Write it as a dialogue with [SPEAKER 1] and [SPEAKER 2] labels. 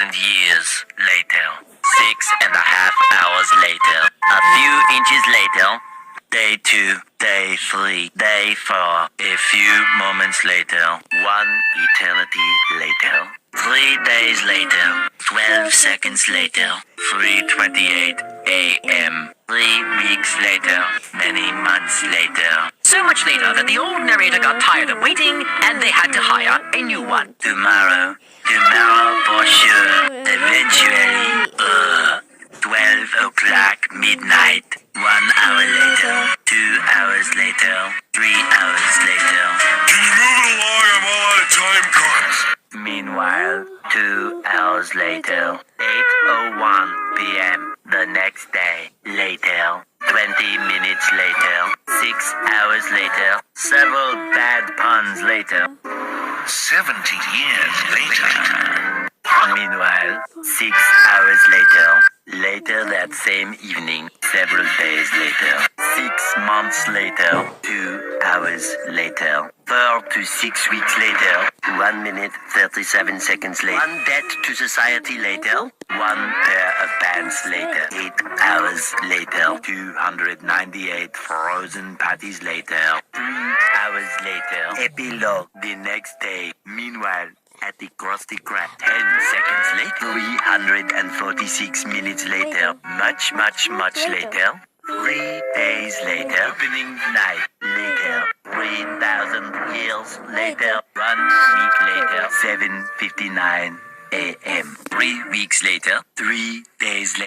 [SPEAKER 1] years later. 6.5 hours later. A few inches later. Day 2, day 3, day 4. A few moments later. 1 eternity later. 3 days later. 12 seconds later. 3:28 a.m. 3 weeks later. Many months later.
[SPEAKER 2] So much later that the old narrator got tired of waiting and they had to hire a new one.
[SPEAKER 1] Tomorrow for sure. Eventually. 12 o'clock midnight. 1 hour later. 2 hours later. 3 hours later.
[SPEAKER 3] Can you move it along? I'm all out of time cards.
[SPEAKER 1] Meanwhile, 2 hours later. 8:01 p.m. the next day. Later. 20 minutes later. 6 hours later. Several bad puns later.
[SPEAKER 3] 70 years later.
[SPEAKER 1] Meanwhile, 6 hours later. Later that same evening, several days later. 6 months later. 2 hours later. 4 to 6 weeks later. 1 minute, 37 seconds later. 1 debt to society later. 1 pair of pants later. 8 hours later. 298 frozen patties later. 3 hours later. Epilogue the next day. Meanwhile, at the Krusty Krab, 10 seconds later. 346 minutes later. Much later. 3 days later. Opening night later. 3,000 years later. 1 week later. 7:59 a.m. 3 weeks later. 3 days later.